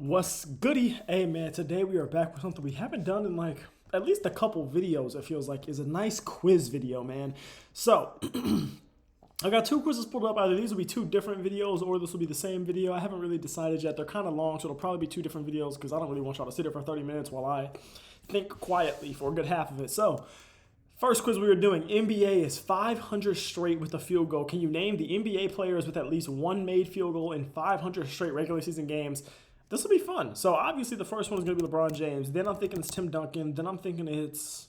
What's goody? Hey man, today we are back with something we haven't done in like at least a couple videos, it feels like, is a nice quiz video, man. So, I got two quizzes pulled up. Either these will be two different videos or this will be the same video. I haven't really decided yet. They're kind of long, so it'll probably be two different videos because I don't really want y'all to sit here for 30 minutes while I think quietly for a good half of it. So, first quiz we were doing, NBA is 500 straight with a field goal. Can you name the NBA players with at least one made field goal in 500 straight regular season games? This will be fun. So obviously the first one is going to be LeBron James. Then I'm thinking it's Tim Duncan. Then I'm thinking it's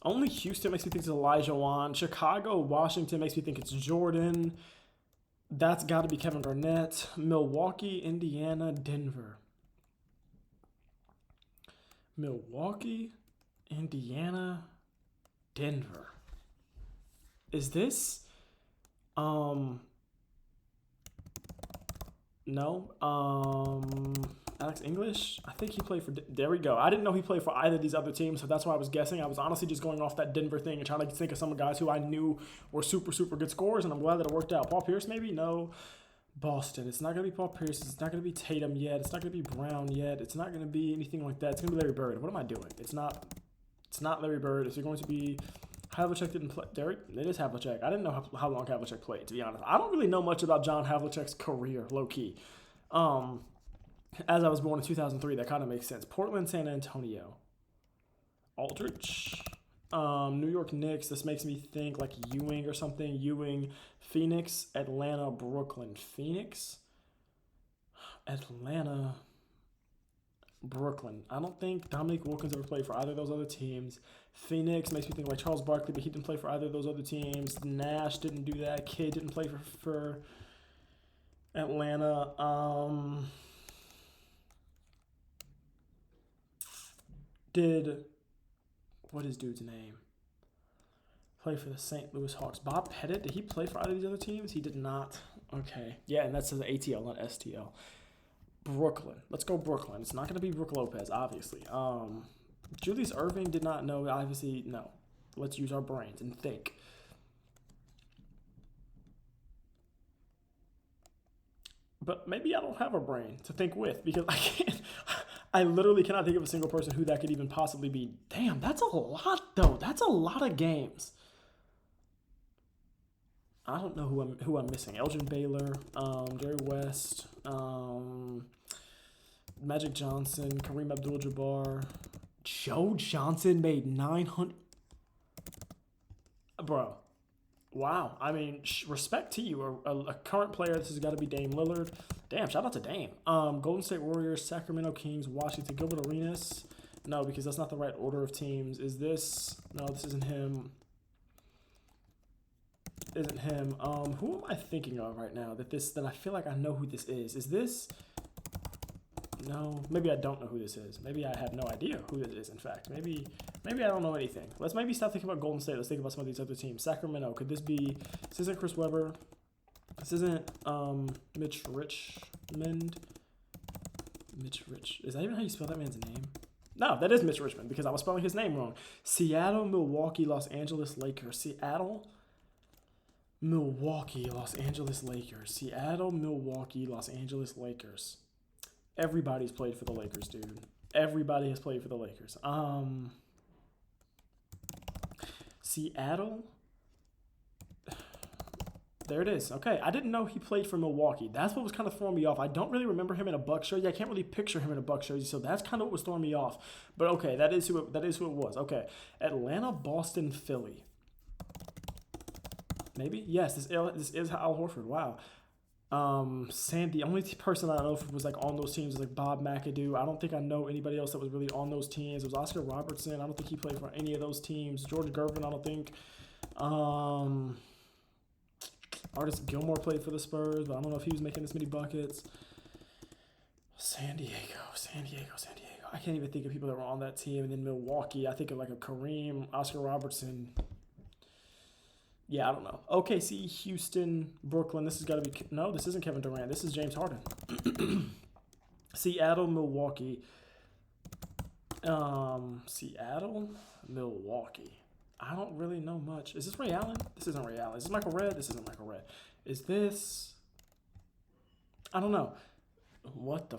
only Houston makes me think it's Elijah Wan. Chicago, Washington makes me think it's Jordan. That's got to be Kevin Garnett. Milwaukee, Indiana, Denver. Milwaukee, Indiana, Denver. Is this no. Alex English? I think he played for... There we go. I didn't know he played for either of these other teams, so that's why I was guessing. I was honestly just going off that Denver thing and trying to think of some guys who I knew were super, super good scorers, and I'm glad that it worked out. Paul Pierce, maybe? No. Boston. It's not going to be Paul Pierce. It's not going to be Tatum yet. It's not going to be Brown yet. It's not going to be anything like that. It's going to be Larry Bird. What am I doing? It's not Larry Bird. Is it going to be... Havlicek didn't play. Derek, it is Havlicek. I didn't know how long Havlicek played, to be honest. I don't really know much about John Havlicek's career, low-key. As I was born in 2003, that kind of makes sense. Portland, San Antonio. Aldridge. New York Knicks. This makes me think like Ewing or something. Ewing. Phoenix, Atlanta, Brooklyn. Phoenix, Atlanta, Brooklyn. I don't think Dominique Wilkins ever played for either of those other teams. Phoenix makes me think like Charles Barkley, but he didn't play for either of those other teams. Nash didn't do that. Kidd didn't play for Atlanta. What is dude's name? Play for the St. Louis Hawks. Bob Pettit, did he play for either of these other teams? He did not. Okay. Yeah, and that says ATL, not STL. Brooklyn. Let's go Brooklyn. It's not going to be Brook Lopez, obviously. Julius Erving did not know. Obviously, no. Let's use our brains and think. But maybe I don't have a brain to think with because I can't. I literally cannot think of a single person who that could even possibly be. Damn, that's a lot, though. That's a lot of games. I don't know who I'm missing. Elgin Baylor, Jerry West, Magic Johnson, Kareem Abdul-Jabbar. Joe Johnson made 900. Bro, wow. I mean, respect to you. A current player, this has got to be Dame Lillard. Damn, shout out to Dame. Golden State Warriors, Sacramento Kings, Washington, Gilbert Arenas. No, because that's not the right order of teams. Is this? No, this isn't him. Isn't him. Who am I thinking of right now that I feel like I know who this is? Is this? No, maybe I don't know who this is. Maybe I have no idea who this is, in fact. Maybe I don't know anything. Let's maybe stop thinking about Golden State. Let's think about some of these other teams. Sacramento, could this be... This isn't Chris Webber. This isn't Mitch Richmond. Is that even how you spell that man's name? No, that is Mitch Richmond because I was spelling his name wrong. Seattle, Milwaukee, Los Angeles Lakers. Seattle, Milwaukee, Los Angeles Lakers. Seattle, Milwaukee, Los Angeles Lakers. Everybody's played for the Lakers, dude. Everybody has played for the Lakers. Seattle. There it is. Okay, I didn't know he played for Milwaukee. That's what was kind of throwing me off. I don't really remember him in a Bucks jersey. I can't really picture him in a Bucks jersey, so that's kind of what was throwing me off. But okay, that is who it was. Okay, Atlanta, Boston, Philly. Maybe? Yes, this is Al Horford. Wow. The only person I know was like on those teams was like Bob McAdoo. I don't think I know anybody else that was really on those teams. It was Oscar Robertson. I don't think he played for any of those teams. George Gervin, I don't think. Artis Gilmore played for the Spurs, but I don't know if he was making this many buckets. San Diego. I can't even think of people that were on that team. And then Milwaukee, I think of like a Kareem, Oscar Robertson. Yeah, I don't know. OKC, Houston, Brooklyn. This has got to be... No, this isn't Kevin Durant. This is James Harden. Seattle, Milwaukee. Seattle, Milwaukee. I don't really know much. Is this Ray Allen? This isn't Ray Allen. Is this Michael Redd? This isn't Michael Redd. Is this... I don't know. What the...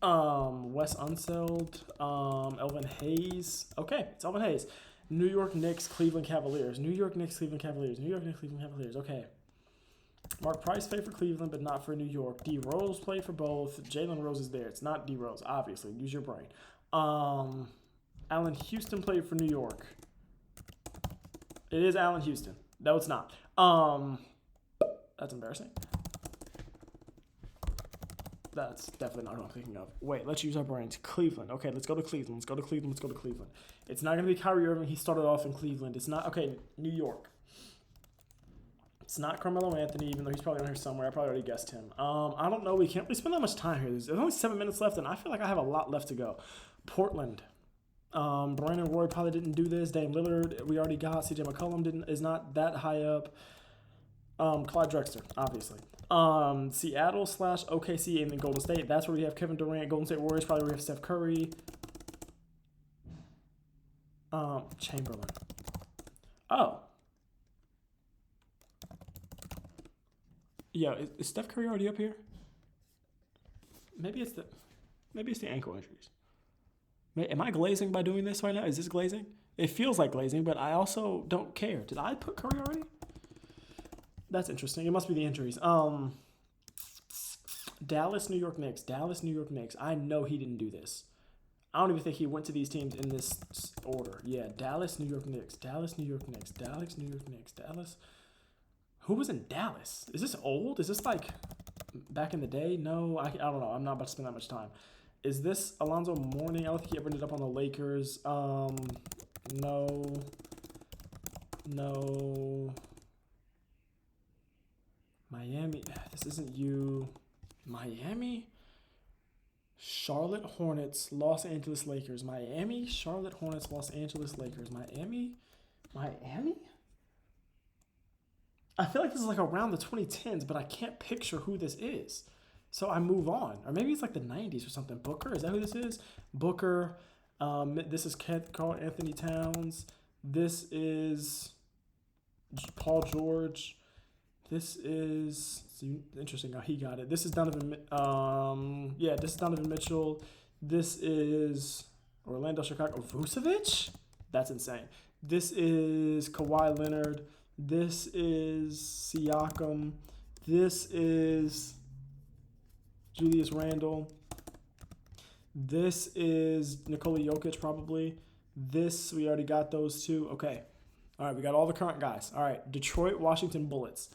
Wes Unseld, Elvin Hayes. Okay, it's Elvin Hayes. New York Knicks, Cleveland Cavaliers. New York Knicks, Cleveland Cavaliers. New York Knicks, Cleveland Cavaliers. Okay. Mark Price played for Cleveland, but not for New York. D Rose played for both. Jalen Rose is there. It's not D Rose, obviously. Use your brain. Allen Houston played for New York. It is Allen Houston. No, it's not. That's embarrassing. That's definitely not what I'm thinking of. Wait, let's use our brains. Cleveland. Okay, let's go to Cleveland. Let's go to Cleveland. Let's go to Cleveland. It's not going to be Kyrie Irving. He started off in Cleveland. It's not. Okay, New York. It's not Carmelo Anthony, even though he's probably on here somewhere. I probably already guessed him. I don't know. We can't really spend that much time here. There's only 7 minutes left, and I feel like I have a lot left to go. Portland. Brandon Roy probably didn't do this. Dame Lillard, we already got. CJ McCollum is not that high up. Clyde Drexler, obviously. Seattle / OKC and then Golden State. That's where we have Kevin Durant. Golden State Warriors, probably where we have Steph Curry. Chamberlain. Oh. Yeah, is Steph Curry already up here? Maybe it's the ankle injuries. Am I glazing by doing this right now? Is this glazing? It feels like glazing, but I also don't care. Did I put Curry already? That's interesting. It must be the injuries. Dallas, New York Knicks. Dallas, New York Knicks. I know he didn't do this. I don't even think he went to these teams in this order. Yeah, Dallas, New York Knicks. Dallas, New York Knicks. Dallas, New York Knicks. Dallas. Who was in Dallas? Is this old? Is this like back in the day? No, I don't know. I'm not about to spend that much time. Is this Alonzo Mourning? I don't think he ever ended up on the Lakers. No. Miami. This isn't you. Miami? Charlotte Hornets, Los Angeles Lakers. Miami, Charlotte Hornets, Los Angeles Lakers. Miami? I feel like this is like around the 2010s, but I can't picture who this is. So I move on. Or maybe it's like the 90s or something. Booker? Is that who this is? Booker. This is Karl Anthony Towns. This is Paul George. This is interesting how he got it. This is Donovan. This is Donovan Mitchell. This is Orlando, Chicago. Vucevic? That's insane. This is Kawhi Leonard. This is Siakam. This is Julius Randle. This is Nikola Jokic, probably. This, we already got those two. Okay. All right, we got all the current guys. All right, Detroit, Washington Bullets.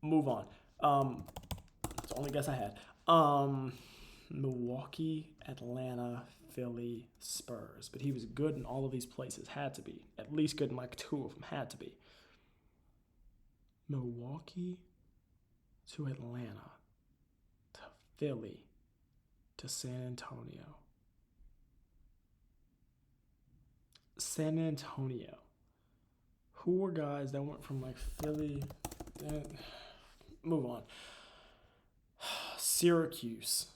Move on. That's the only guess I had. Milwaukee, Atlanta, Philly, Spurs. But he was good in all of these places. Had to be. At least good in like 2 of them. Had to be. Milwaukee to Atlanta to Philly to San Antonio. San Antonio. Who were guys that went from like Philly? Move on. Syracuse.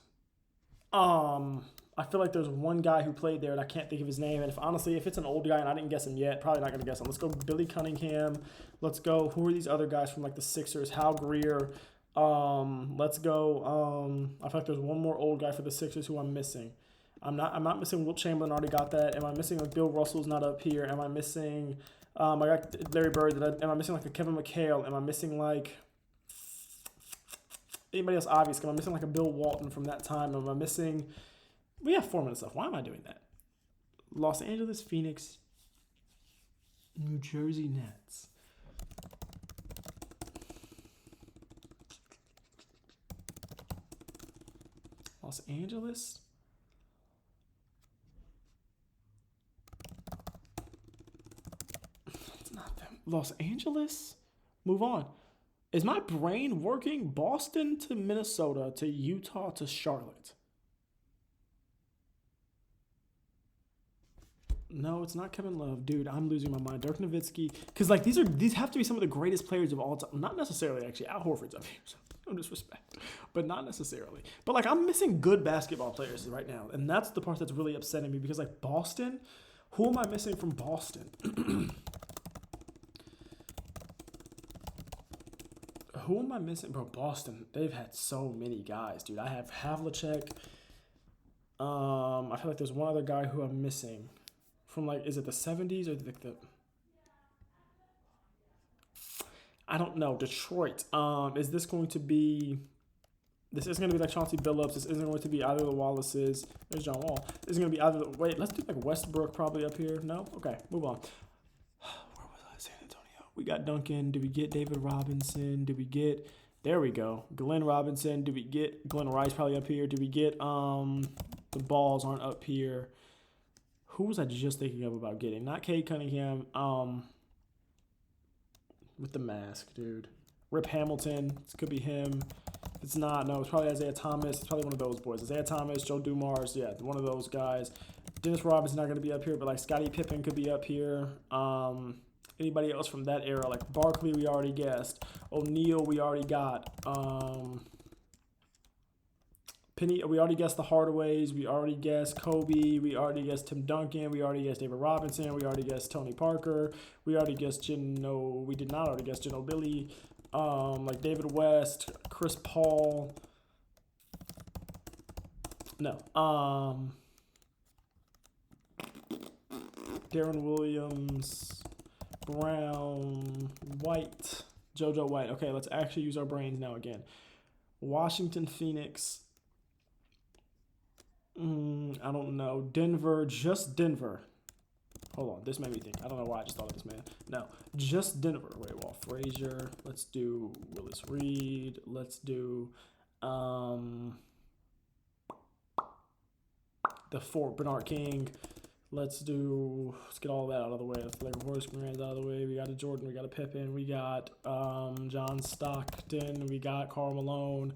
I feel like there's one guy who played there and I can't think of his name. And if it's an old guy and I didn't guess him yet, probably not gonna guess him. Let's go Billy Cunningham. Let's go. Who are these other guys from like the Sixers? Hal Greer. Let's go. I feel like there's one more old guy for the Sixers who I'm missing. I'm not missing Wilt Chamberlain. Already got that. Am I missing like Bill Russell's not up here? Am I missing? I got Larry Bird. Am I missing like a Kevin McHale? Am I missing like anybody else obvious? Am I missing like a Bill Walton from that time? Am I missing? We have 4 minutes left. Why am I doing that? Los Angeles, Phoenix, New Jersey Nets. Los Angeles. It's not them. Los Angeles? Move on. Is my brain working? Boston to Minnesota to Utah to Charlotte. No, it's not Kevin Love. Dude, I'm losing my mind. Dirk Nowitzki. Because, like, these have to be some of the greatest players of all time. Not necessarily, actually. Al Horford's up here. So no disrespect. But not necessarily. But, like, I'm missing good basketball players right now. And that's the part that's really upsetting me. Because, like, Boston? Who am I missing from Boston? Who am I missing? Bro, Boston. They've had so many guys, dude. I have Havlicek. I feel like there's one other guy who I'm missing from like, is it the 70s or the I don't know, Detroit. Is this going to be? This isn't going to be like Chauncey Billups. This isn't going to be either of the Wallaces. There's John Wall. This is going to be either. Wait, let's do like Westbrook probably up here. No, okay, move on. Where was I? San Antonio. We got Duncan. Did we get David Robinson? Did we get? There we go. Glenn Robinson. Did we get Glenn Rice probably up here? Did we get the balls aren't up here? Who was I just thinking of about getting? Not Cade Cunningham. With the mask, dude. Rip Hamilton. This could be him. If it's not, no, it's probably Isaiah Thomas. It's probably one of those boys. Isaiah Thomas, Joe Dumars, yeah, one of those guys. Dennis Robinson's not going to be up here, but like Scottie Pippen could be up here. Anybody else from that era, like Barkley, we already guessed. O'Neal, we already got. Penny, we already guessed the Hardaways. We already guessed Kobe. We already guessed Tim Duncan. We already guessed David Robinson. We already guessed Tony Parker. We already guessed we did not already guess Ginobili. Like David West, Chris Paul. No. Darren Williams, Brown, White, JoJo White. Okay, let's actually use our brains now again. Washington, Phoenix. I don't know. Denver, just Denver. Hold on, this made me think. I don't know why I just thought of this, man. No, just Denver. Wait, Walt Frazier. Let's do Willis Reed. Let's do the Fort Bernard King. Let's get all that out of the way. Let's like Horace Grant out of the way. We got a Jordan. We got a Pippen. We got John Stockton. We got Karl Malone.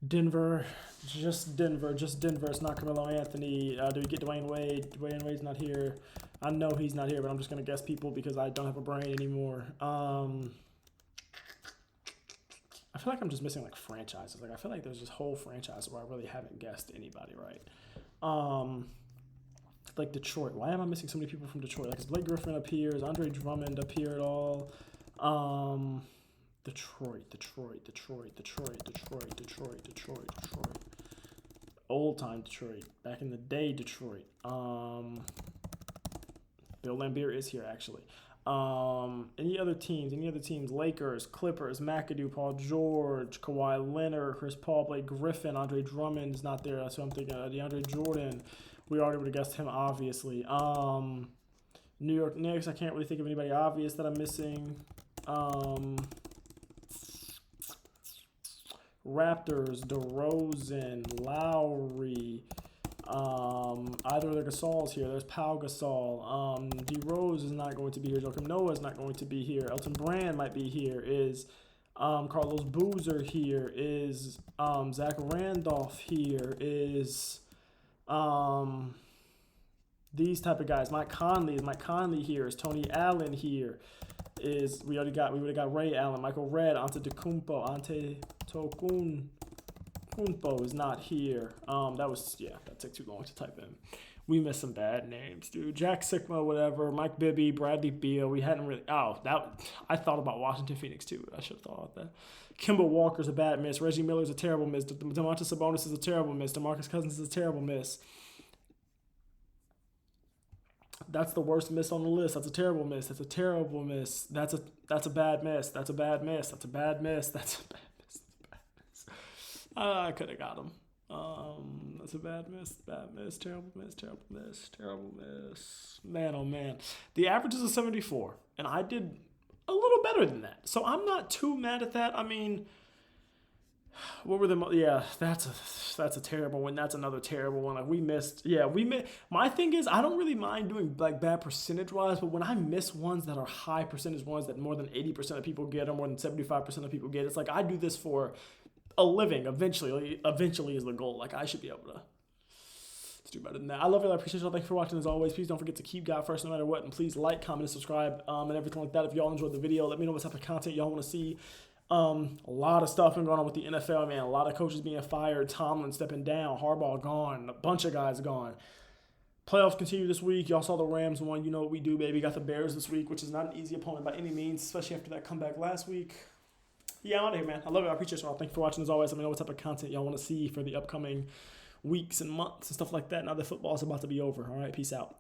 Denver, just Denver. It's not Carmelo Anthony. Do we get Dwayne Wade? Dwayne Wade's not here. I know he's not here, but I'm just going to guess people because I don't have a brain anymore. I feel like I'm just missing like franchises. Like I feel like there's this whole franchise where I really haven't guessed anybody right. Like Detroit. Why am I missing so many people from Detroit? Like is Blake Griffin up here? Is Andre Drummond up here at all? Detroit. Old time Detroit. Back in the day, Detroit. Bill Laimbeer is here actually. Any other teams? Lakers, Clippers, McAdoo, Paul George, Kawhi Leonard, Chris Paul, Blake Griffin, Andre Drummond's not there. That's what I'm thinking of. DeAndre Jordan. We already would have guessed him, obviously. New York Knicks. I can't really think of anybody obvious that I'm missing. Raptors, DeRozan, Lowry, either of the Gasols here. There's Pau Gasol. D Rose is not going to be here. Joakim Noah is not going to be here. Elton Brand might be here. Is Carlos Boozer here? Is Zach Randolph here? Is these type of guys? Mike Conley here? Is Tony Allen here? We would have got Ray Allen, Michael Redd, Antetokounmpo is not here. That took too long to type in. We missed some bad names, dude. Jack Sikma, whatever. Mike Bibby, Bradley Beal. We hadn't really. I thought about Washington Phoenix too. I should have thought about that. Kimball Walker's a bad miss. Reggie Miller's a terrible miss. DeMontis Sabonis is a terrible miss. DeMarcus Cousins is a terrible miss. That's the worst miss on the list. That's a terrible miss. That's a terrible miss. That's a bad miss. That's a bad miss. That's a bad miss. That's a bad miss. I could have got him. That's a bad miss. Bad miss. Terrible miss. Terrible miss. Terrible miss. Man, oh man. The average is a 74, and I did a little better than that. So I'm not too mad at that. I mean, what were the? Yeah, that's a terrible one. That's another terrible one. Like we missed. Yeah, we missed. My thing is, I don't really mind doing like bad percentage wise, but when I miss ones that are high percentage ones that more than 80% of people get or more than 75% of people get, it's like I do this for a living. Eventually is the goal. Like I should be able to do better than that. I love you. I appreciate y'all. Thanks for watching as always. Please don't forget to keep God first no matter what, and please like, comment, and subscribe, and everything like that. If y'all enjoyed the video, let me know what type of content y'all want to see. A lot of stuff been going on with the NFL, man. A lot of coaches being fired, Tomlin stepping down, Harbaugh gone, a bunch of guys gone. Playoffs continue this week. Y'all saw the Rams won. You know what we do, baby. Got the Bears this week, which is not an easy opponent by any means, especially after that comeback last week. Yeah, I'm out of here, man. I love it. I appreciate y'all. Thank you for watching as always. Let me know what type of content y'all want to see for the upcoming weeks and months and stuff like that now that football is about to be over. All right, peace out.